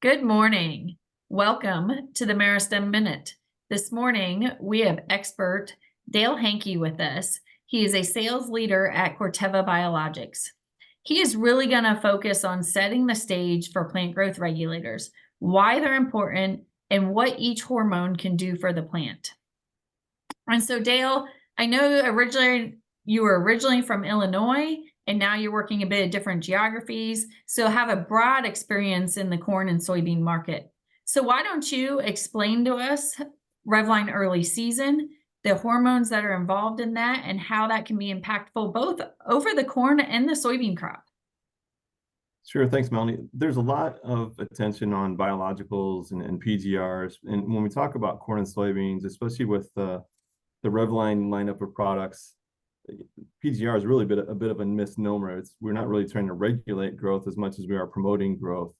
Good morning. Welcome to the Meristem Minute. This morning, we have expert Dale Haanke with us. He is a sales leader at Corteva Biologicals. He is really going to focus on setting the stage for plant growth regulators, why they're important, and what each hormone can do for the plant. And so, Dale, I know you were originally from Illinois, and now you're working a bit of different geographies, so have a broad experience in the corn and soybean market. So why don't you explain to us REVLINE early season, the hormones that are involved in that, and how that can be impactful both over the corn and the soybean crop? Sure, thanks, Melanie. There's a lot of attention on biologicals and PGRs, and when we talk about corn and soybeans, especially with the REVLINE lineup of products, PGR is really a bit of a misnomer. We're not really trying to regulate growth as much as we are promoting growth.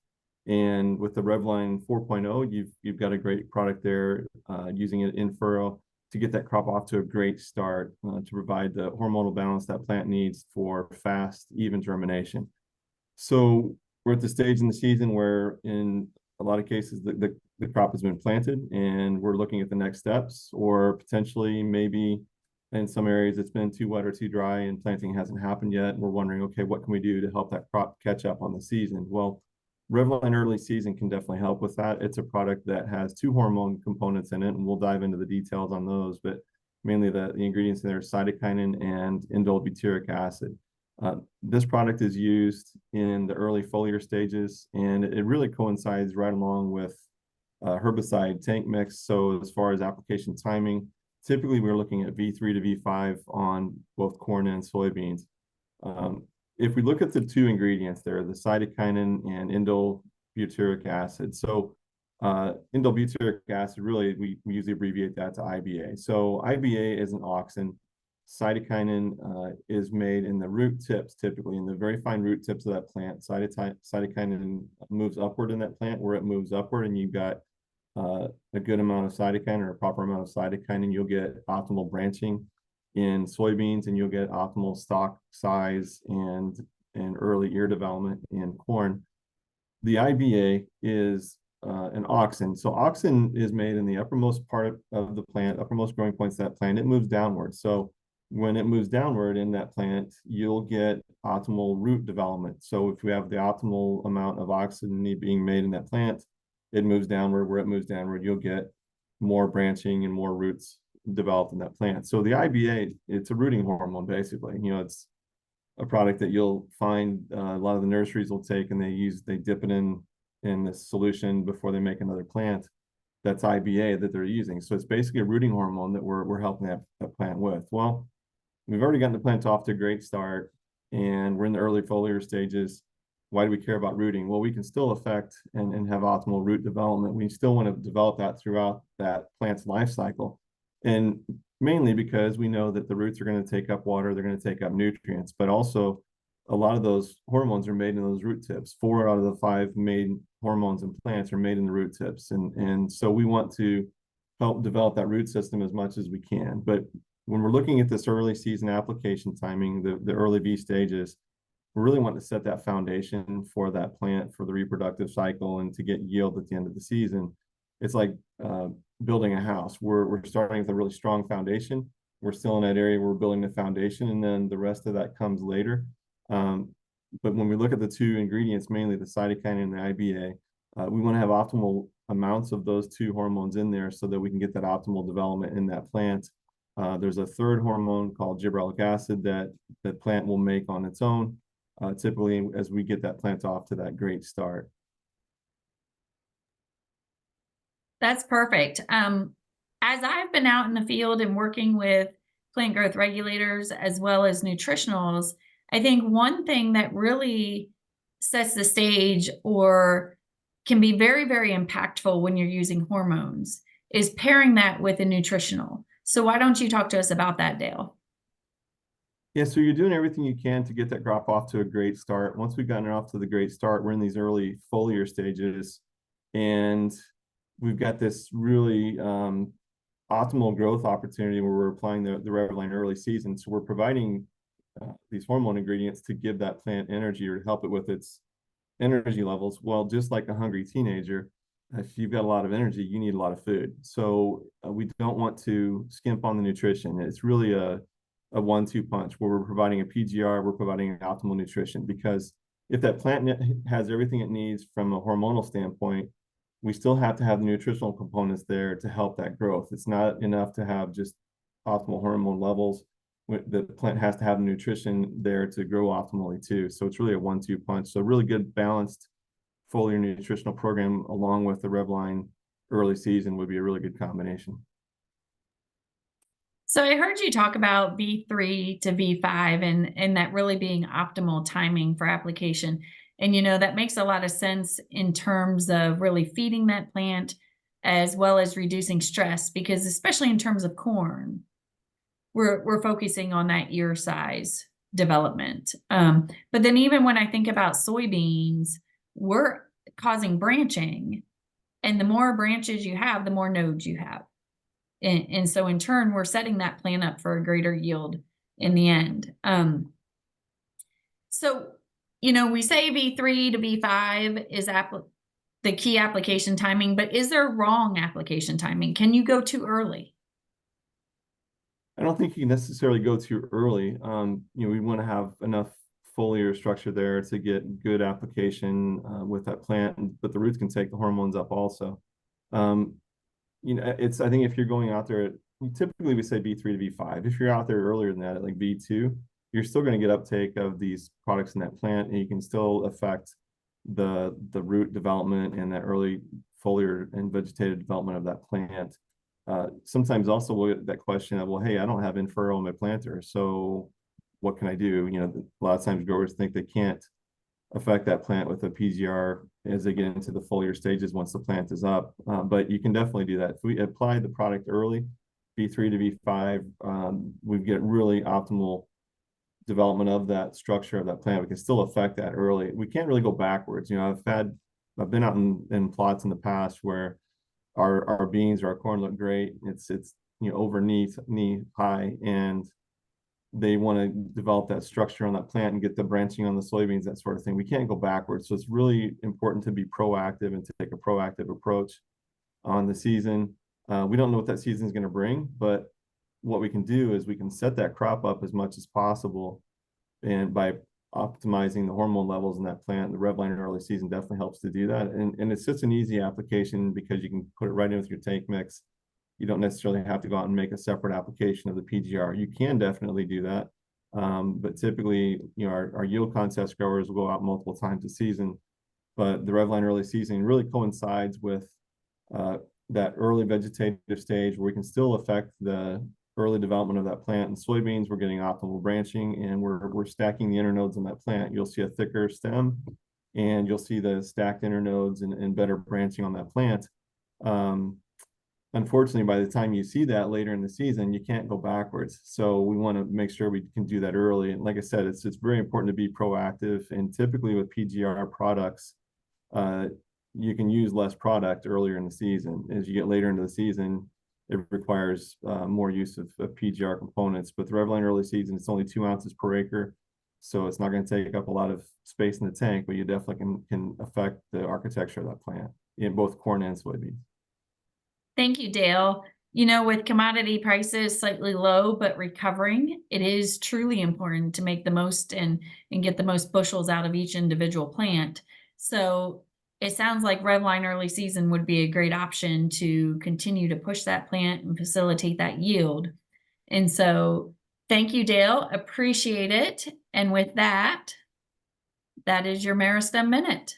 And with the REVLINE 4.0, you've got a great product there, using it in furrow to get that crop off to a great start, to provide the hormonal balance that plant needs for fast, even germination. So we're at the stage in the season where, in a lot of cases, the crop has been planted, and we're looking at the next steps, or potentially maybe in some areas it's been too wet or too dry and planting hasn't happened yet. And we're wondering, okay, what can we do to help that crop catch up on the season? Well, REVLINE early season can definitely help with that. It's a product that has two hormone components in it, and we'll dive into the details on those, but mainly the ingredients in there are cytokinin and indole butyric acid. This product is used in the early foliar stages, and it really coincides right along with herbicide tank mix. So as far as application timing, typically we're looking at V3 to V5 on both corn and soybeans. If we look at the two ingredients there, the cytokinin and indole butyric acid. So indole butyric acid, really, we usually abbreviate that to IBA. So IBA is an auxin. Cytokinin is made in the root tips, typically in the very fine root tips of that plant. Cytokinin moves upward in that plant. Where it moves upward and you've got a good amount of cytokinin, or a proper amount of cytokinin, you'll get optimal branching in soybeans, and you'll get optimal stalk size and early ear development in corn. The IBA is an auxin. So auxin is made in the uppermost part of the plant, uppermost growing points of that plant. It moves downward. So when it moves downward in that plant, you'll get optimal root development. So if we have the optimal amount of auxin being made in that plant, it moves downward. Where it moves downward, you'll get more branching and more roots developed in that plant. So the IBA, it's a rooting hormone, basically. It's a product that you'll find a lot of the nurseries will take, and they dip it in this solution before they make another plant. That's IBA that they're using. So it's basically a rooting hormone that we're helping that plant with. Well, we've already gotten the plant off to a great start, and we're in the early foliar stages. Why do we care about rooting? Well, we can still affect and have optimal root development. We still want to develop that throughout that plant's life cycle. And mainly because we know that the roots are going to take up water, they're going to take up nutrients, but also a lot of those hormones are made in those root tips. 4 out of the 5 main hormones in plants are made in the root tips. And so we want to help develop that root system as much as we can. But when we're looking at this early season application timing, the early V stages, we really want to set that foundation for that plant for the reproductive cycle and to get yield at the end of the season. It's like building a house. We're starting with a really strong foundation. We're still in that area where we're building the foundation, and then the rest of that comes later. But when we look at the two ingredients, mainly the cytokinin and the IBA, we want to have optimal amounts of those two hormones in there so that we can get that optimal development in that plant. There's a third hormone called gibberellic acid that plant will make on its own, typically as we get that plant off to that great start. That's perfect. As I've been out in the field and working with plant growth regulators as well as nutritionals, I think one thing that really sets the stage or can be very, very impactful when you're using hormones is pairing that with a nutritional. So why don't you talk to us about that, Dale? Yeah, so you're doing everything you can to get that crop off to a great start. Once we've gotten it off to the great start, we're in these early foliar stages, and we've got this really optimal growth opportunity where we're applying the REVLINE early season. So we're providing these hormone ingredients to give that plant energy or to help it with its energy levels. Well, just like a hungry teenager, if you've got a lot of energy, you need a lot of food. So we don't want to skimp on the nutrition. It's really a 1-2 punch where we're providing a PGR, we're providing optimal nutrition, because if that plant has everything it needs from a hormonal standpoint, we still have to have the nutritional components there to help that growth. It's not enough to have just optimal hormone levels. The plant has to have the nutrition there to grow optimally too. So it's really a 1-2 punch. So really good balanced foliar nutritional program along with the REVLINE early season would be a really good combination. So I heard you talk about V3 to V5 and that really being optimal timing for application. And, that makes a lot of sense in terms of really feeding that plant as well as reducing stress, because especially in terms of corn, we're focusing on that ear size development. But then even when I think about soybeans, we're causing branching, and the more branches you have, the more nodes you have. And so in turn, we're setting that plant up for a greater yield in the end. So, we say V3 to V5 is the key application timing, but is there wrong application timing? Can you go too early? I don't think you can necessarily go too early. We want to have enough foliar structure there to get good application with that plant, but the roots can take the hormones up also. I think if you're going out there, typically we say V3 to V5. If you're out there earlier than that, at like V2, you're still going to get uptake of these products in that plant, and you can still affect the root development and that early foliar and vegetative development of that plant. Sometimes also we'll get that question of, well, hey, I don't have in-furrow on my planter, so what can I do? A lot of times growers think they can't affect that plant with a PGR as they get into the foliar stages once the plant is up. But you can definitely do that. If we apply the product early, V3 to V5, we get really optimal development of that structure of that plant. We can still affect that early. We can't really go backwards. I've been out in plots in the past where our beans or our corn look great. It's over knee high, and they want to develop that structure on that plant and get the branching on the soybeans, that sort of thing. We can't go backwards. So it's really important to be proactive and to take a proactive approach on the season. We don't know what that season is going to bring, but what we can do is we can set that crop up as much as possible. And by optimizing the hormone levels in that plant, the REVLINE early season definitely helps to do that. And it's just an easy application because you can put it right in with your tank mix. You don't necessarily have to go out and make a separate application of the PGR. You can definitely do that. But typically, our yield contest growers will go out multiple times a season. But the REVLINE early season really coincides with that early vegetative stage where we can still affect the early development of that plant. In soybeans, we're getting optimal branching, and we're stacking the internodes in that plant. You'll see a thicker stem, and you'll see the stacked internodes and better branching on that plant. Unfortunately, by the time you see that later in the season, you can't go backwards. So we want to make sure we can do that early. And like I said, it's very important to be proactive. And typically with PGR products, you can use less product earlier in the season. As you get later into the season, it requires more use of PGR components. But the REVLINE early season, it's only 2 ounces per acre. So it's not going to take up a lot of space in the tank, but you definitely can affect the architecture of that plant in both corn and soybeans. Thank you, Dale. With commodity prices slightly low but recovering, it is truly important to make the most and get the most bushels out of each individual plant. So it sounds like REVLINE early season would be a great option to continue to push that plant and facilitate that yield. And so thank you, Dale. Appreciate it. And with that, that is your Meristem Minute.